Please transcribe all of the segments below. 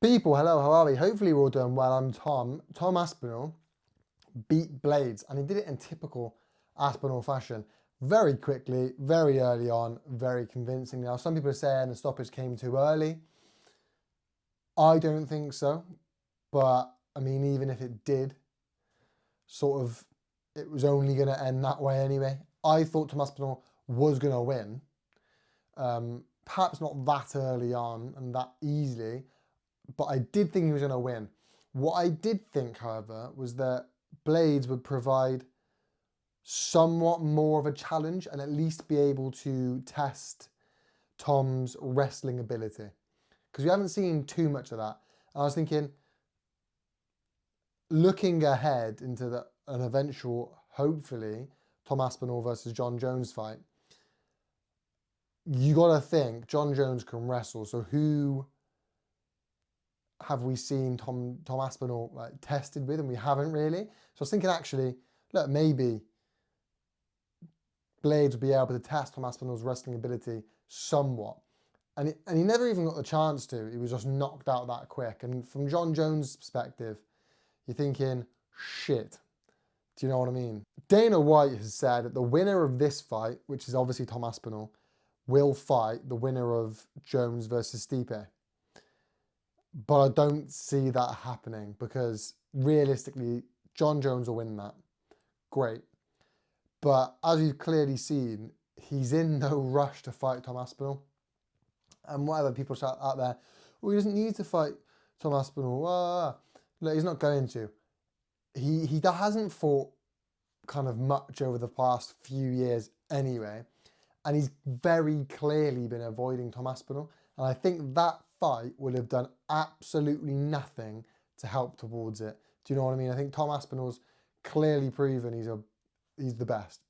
People, hello, how are we? Hopefully we're all doing well. I'm Tom. Tom Aspinall beat Blades, and he did it in typical Aspinall fashion. Very quickly, very early on, very convincing. Now, some people are saying the stoppage came too early. I don't think so. But, I mean, even if it did, it was only going to end that way anyway. I thought Tom Aspinall was going to win. Perhaps not that early on and that easily, but I did think he was going to win. What I did think, however, was that Blades would provide somewhat more of a challenge and at least be able to test Tom's wrestling ability. Because we haven't seen too much of that. And I was thinking, looking ahead into an eventual, hopefully, Tom Aspinall versus John Jones fight, you got to think John Jones can wrestle. So who have we seen Tom Aspinall tested with? And we haven't really. So I was thinking, actually, look, maybe Blades would be able to test Tom Aspinall's wrestling ability somewhat. And he never even got the chance to. He was just knocked out that quick. And from John Jones' perspective, you're thinking, shit. Do you know what I mean? Dana White has said that the winner of this fight, which is obviously Tom Aspinall, will fight the winner of Jones versus Stipe. But I don't see that happening because realistically, John Jones will win that. Great. But as you've clearly seen, he's in no rush to fight Tom Aspinall. And whatever people shout out there, well, he doesn't need to fight Tom Aspinall. Look, he's not going to. He hasn't fought kind of much over the past few years anyway. And he's very clearly been avoiding Tom Aspinall. And I think that fight would have done absolutely nothing to help towards it. Do you know what I mean? I think Tom Aspinall's clearly proven he's the best.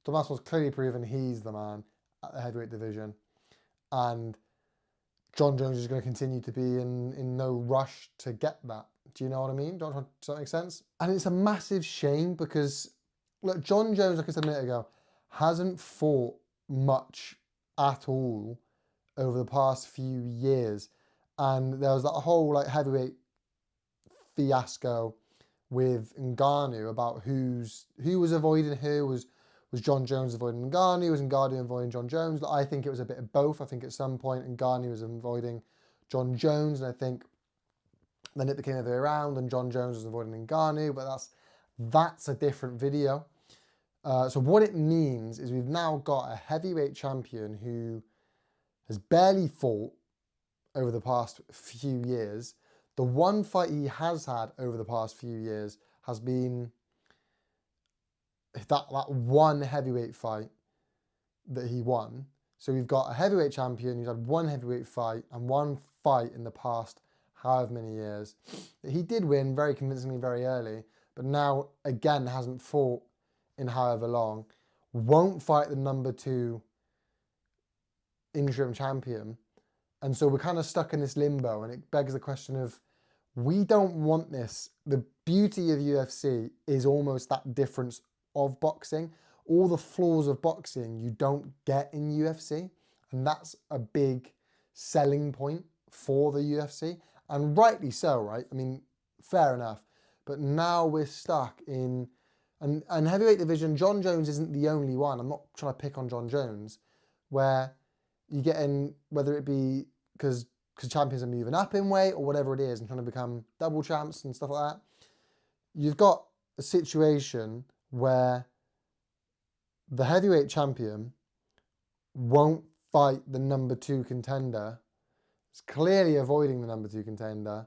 Tom Aspinall's clearly proven he's the man at the heavyweight division. And John Jones is going to continue to be in no rush to get that. Do you know what I mean? Does that make sense? And it's a massive shame because, look, John Jones, like I said a minute ago, hasn't fought much at all over the past few years. And there was that whole heavyweight fiasco with Ngannou about who was avoiding who. Was John Jones avoiding Ngannou? Was Ngannou avoiding John Jones? I think it was a bit of both. I think at some point Ngannou was avoiding John Jones, and I think then it became the other way around and John Jones was avoiding Ngannou, but that's a different video. So what it means is we've now got a heavyweight champion who has barely fought over the past few years. The one fight he has had over the past few years has been that one heavyweight fight that he won. So we've got a heavyweight champion who's had one heavyweight fight and one fight in the past however many years. He did win very convincingly very early, but now again hasn't fought in however long. Won't fight the number 2 interim champion. And so we're kind of stuck in this limbo, and it begs the question of, we don't want this. The beauty of UFC is almost that difference of boxing. All the flaws of boxing you don't get in UFC, and that's a big selling point for the UFC, and rightly so, right? I mean, fair enough. But now we're stuck in, and heavyweight division, John Jones isn't the only one. I'm not trying to pick on John Jones, where you get in, whether it be because champions are moving up in weight or whatever it is and trying to become double champs and stuff like that. You've got a situation where the heavyweight champion won't fight the number 2 contender. It's clearly avoiding the number 2 contender.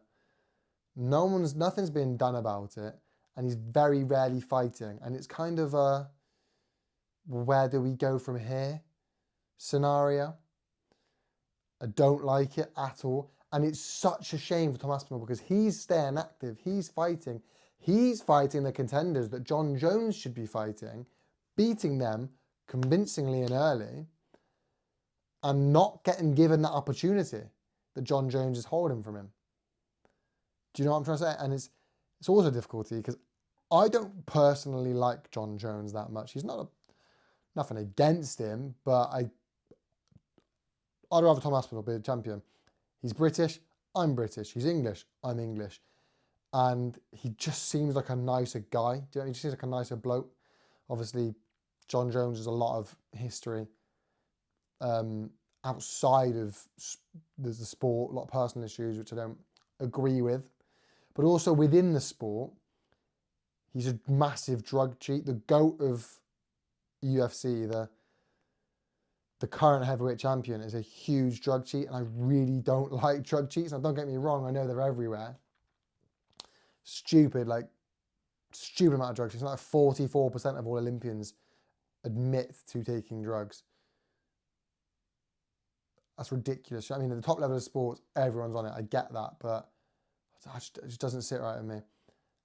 Nothing's been done about it, and he's very rarely fighting. And it's kind of a where do we go from here scenario. I don't like it at all. And it's such a shame for Tom Aspinall because he's staying active. He's fighting the contenders that John Jones should be fighting, beating them convincingly and early, and not getting given that opportunity that John Jones is holding from him. Do you know what I'm trying to say? And it's also a difficulty because I don't personally like John Jones that much. He's nothing against him, but I'd rather Tom Aspinall be the champion. He's British. I'm British. He's English. I'm English. And he just seems like a nicer guy. Do you know, he just seems like a nicer bloke. Obviously, John Jones has a lot of history outside of the sport, a lot of personal issues which I don't agree with. But also within the sport, he's a massive drug cheat. The GOAT of UFC, the current heavyweight champion, is a huge drug cheat, and I really don't like drug cheats. Now, don't get me wrong, I know they're everywhere. Stupid amount of drug cheats. Like 44% of all Olympians admit to taking drugs. That's ridiculous. I mean, at the top level of sports, everyone's on it. I get that, but it just doesn't sit right with me.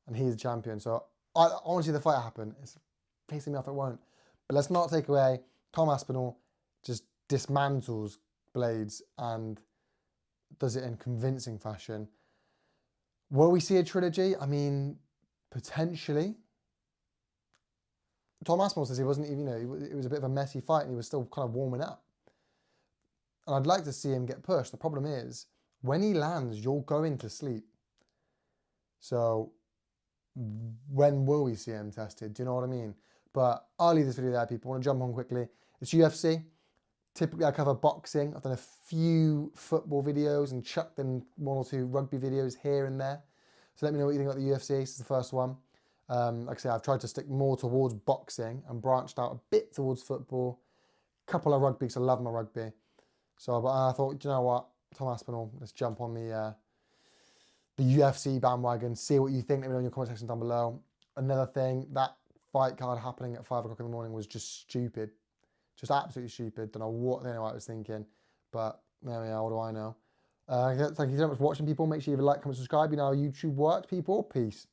And he's the champion, so I want to see the fight happen. It's pissing me off it won't. But let's not take away Tom Aspinall just dismantles Blades and does it in convincing fashion. Will we see a trilogy? I mean, potentially. Tom Aspinall says he wasn't even, it was a bit of a messy fight and he was still kind of warming up. And I'd like to see him get pushed. The problem is, when he lands, you're going to sleep. So when will we see him tested? Do you know what I mean? But I'll leave this video there, people. I want to jump on quickly. It's UFC. Typically, I cover boxing. I've done a few football videos and chucked in 1 or 2 rugby videos here and there. So let me know what you think about the UFC. This is the first one. Like I say, I've tried to stick more towards boxing and branched out a bit towards football. Couple of rugby, because I love my rugby. So but I thought, you know what, Tom Aspinall, let's jump on the UFC bandwagon, see what you think. Let me know in your comment section down below. Another thing, that fight card happening at 5 o'clock in the morning was just stupid. Just absolutely stupid. Don't know what I was thinking. But there we are, what do I know? Thank you so much for watching, people. Make sure you leave a like, comment, subscribe. You know how YouTube works, people. Peace.